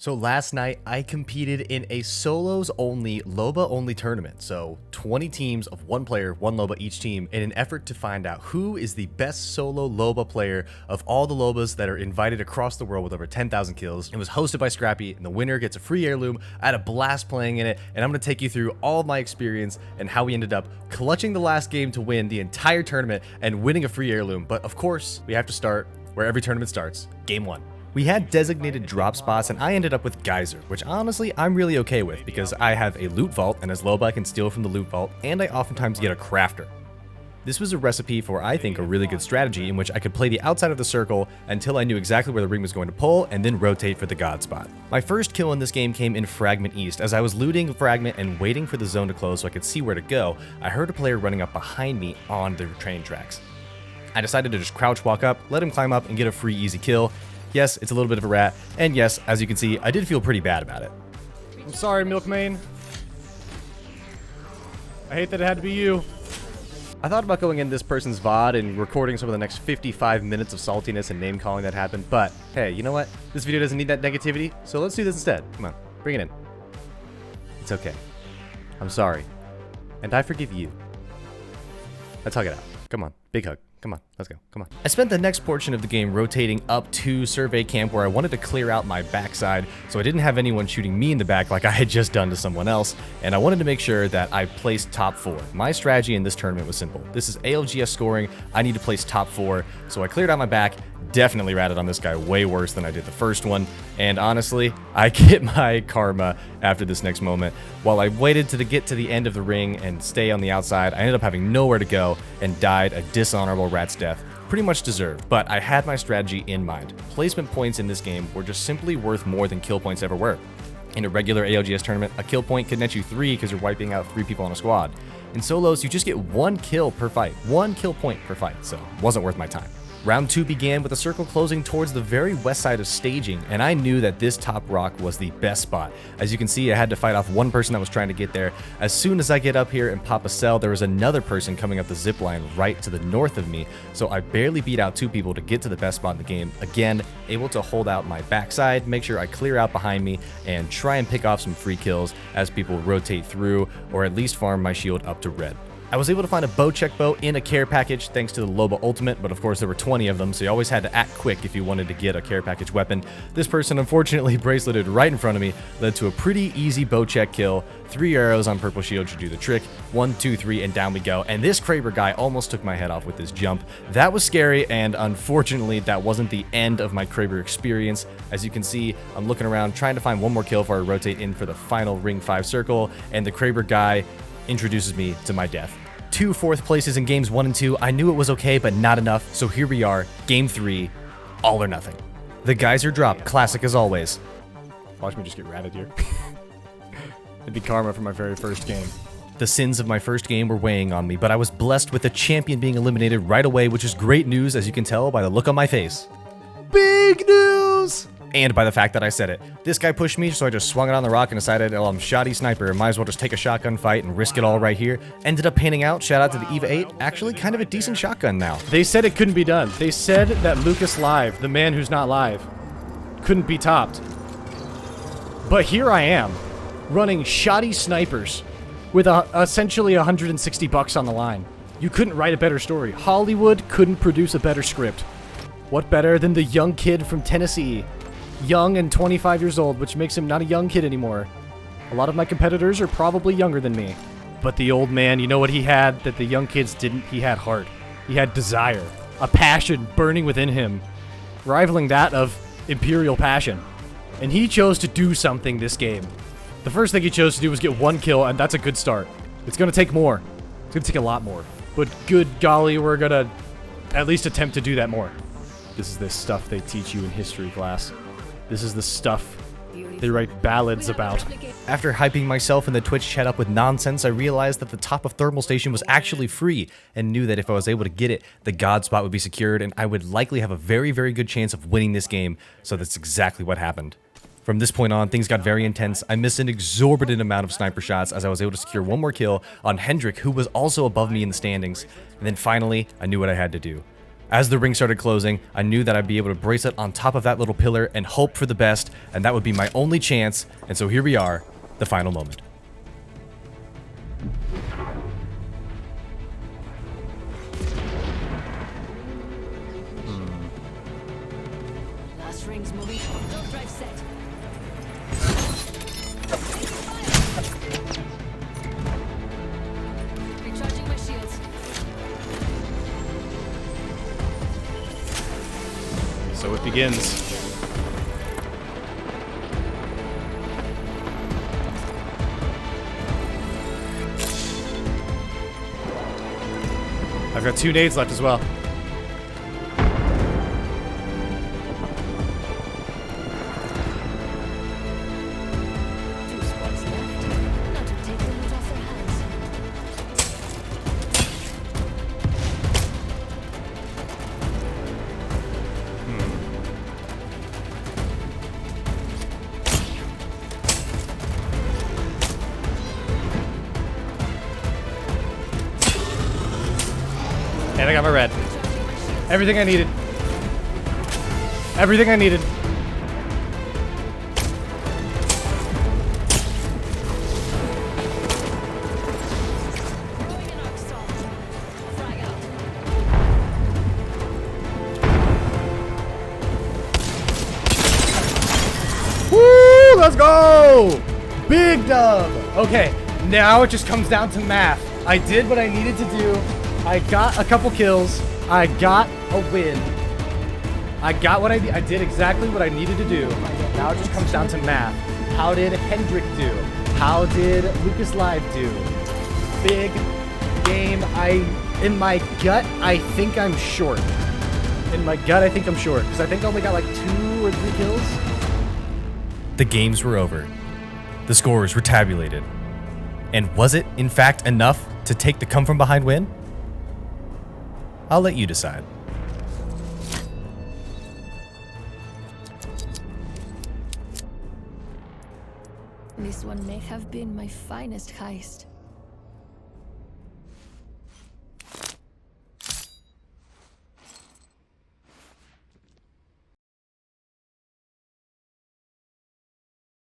So last night I competed in a solos only, LOBA only tournament. So 20 teams of one player, one LOBA each team, in an effort to find out who is the best solo LOBA player of all the LOBAs that are invited across the world with over 10,000 kills. It was hosted by Scrappy, and the winner gets a free heirloom. I had a blast playing in it, and I'm going to take you through all of my experience and how we ended up clutching the last game to win the entire tournament and winning a free heirloom. But of course, we have to start where every tournament starts, game one. We had designated drop spots, and I ended up with Geyser, which honestly I'm really okay with because I have a loot vault, and as LOBA I can steal from the loot vault, and I oftentimes get a crafter. This was a recipe for, I think, a really good strategy in which I could play the outside of the circle until I knew exactly where the ring was going to pull and then rotate for the god spot. My first kill in this game came in Fragment East. As I was looting Fragment and waiting for the zone to close so I could see where to go, I heard a player running up behind me on the train tracks. I decided to just crouch walk up, let him climb up, and get a free easy kill. Yes, it's a little bit of a rat, and yes, as you can see, I did feel pretty bad about it. I'm sorry, Milkmain. I hate that it had to be you. I thought about going in this person's VOD and recording some of the next 55 minutes of saltiness and name calling that happened, but hey, you know what? This video doesn't need that negativity, so let's do this instead. Come on, bring it in. It's okay. I'm sorry. And I forgive you. Let's hug it out. Come on, big hug. Come on, let's go, come on. I spent the next portion of the game rotating up to survey camp where I wanted to clear out my backside so I didn't have anyone shooting me in the back like I had just done to someone else, and I wanted to make sure that I placed top 4. My strategy in this tournament was simple. This is ALGS scoring, I need to place top 4, so I cleared out my back, definitely ratted on this guy way worse than I did the first one, and honestly, I get my karma after this next moment. While I waited to get to the end of the ring and stay on the outside, I ended up having nowhere to go and died a dishonorable rat's death. Pretty much deserved, but I had my strategy in mind. Placement points in this game were just simply worth more than kill points ever were. In a regular ALGS tournament, a kill point could net you 3 because you're wiping out 3 people on a squad. In solos, you just get 1 kill per fight, 1 kill point per fight, so it wasn't worth my time. Round 2 began with a circle closing towards the very west side of staging, and I knew that this top rock was the best spot. As you can see, I had to fight off one person that was trying to get there. As soon as I get up here and pop a cell, there was another person coming up the zip line right to the north of me, so I barely beat out 2 people to get to the best spot in the game. Again, able to hold out my backside, make sure I clear out behind me, and try and pick off some free kills as people rotate through, or at least farm my shield up to red. I was able to find a bow check bow in a care package thanks to the LOBA Ultimate, but of course there were 20 of them, so you always had to act quick if you wanted to get a care package weapon. This person unfortunately braceleted right in front of me, led to a pretty easy bow check kill. 3 arrows on purple shield should do the trick. 1, 2, 3, and down we go. And this Kraber guy almost took my head off with this jump. That was scary, and unfortunately that wasn't the end of my Kraber experience. As you can see, I'm looking around trying to find one more kill before I rotate in for the final ring 5 circle, and the Kraber guy introduces me to my death. 2 4th places in games 1 and 2. I knew it was okay, but not enough. So here we are, game 3, all or nothing. The Geyser drop, classic as always. Watch me just get ratted here. It'd be karma for my very first game. The sins of my first game were weighing on me, but I was blessed with the champion being eliminated right away, which is great news, as you can tell by the look on my face. Big news! And by the fact that I said it. This guy pushed me, so I just swung it on the rock and decided, oh, I'm shoddy sniper, might as well just take a shotgun fight and risk it all right here. Ended up panning out, shout out to the EVA 8, actually kind of a decent shotgun now. They said it couldn't be done. They said that Lucas Live, the man who's not live, couldn't be topped. But here I am, running shoddy snipers with essentially $160 on the line. You couldn't write a better story. Hollywood couldn't produce a better script. What better than the young kid from Tennessee? Young and 25 years old, which makes him not a young kid anymore. A lot of my competitors are probably younger than me. But the old man, you know what he had that the young kids didn't? He had heart. He had desire. A passion burning within him, rivaling that of Imperial passion. And he chose to do something this game. The first thing he chose to do was get 1 kill, and that's a good start. It's gonna take more. It's gonna take a lot more. But good golly, we're gonna at least attempt to do that more. This is the stuff they teach you in history class. This is the stuff they write ballads about. After hyping myself in the Twitch chat up with nonsense, I realized that the top of Thermal Station was actually free, and knew that if I was able to get it, the god spot would be secured, and I would likely have a very, very good chance of winning this game, so that's exactly what happened. From this point on, things got very intense. I missed an exorbitant amount of sniper shots as I was able to secure 1 more kill on Hendrik, who was also above me in the standings, and then finally, I knew what I had to do. As the ring started closing, I knew that I'd be able to brace it on top of that little pillar and hope for the best, and that would be my only chance, and so here we are, the final moment. Last ring's moving. Don't drive set. Recharging my shields. So it begins. I've got 2 nades left as well. Two spots left. Now to take the loot off their hands. And I got my red. Everything I needed. Everything I needed. Throwing an arc salt. Frag out. Woo! Let's go! Big dub! Okay, now it just comes down to math. I did what I needed to do. I got a couple kills. I got a win. I did exactly what I needed to do. Now it just comes down to math. How did Hendrick do? How did Lucas Live do? Big game. In my gut, I think I'm short. Because I think I only got like 2 or 3 kills. The games were over. The scores were tabulated. And was it, in fact, enough to take the come-from-behind win? I'll let you decide. This one may have been my finest heist.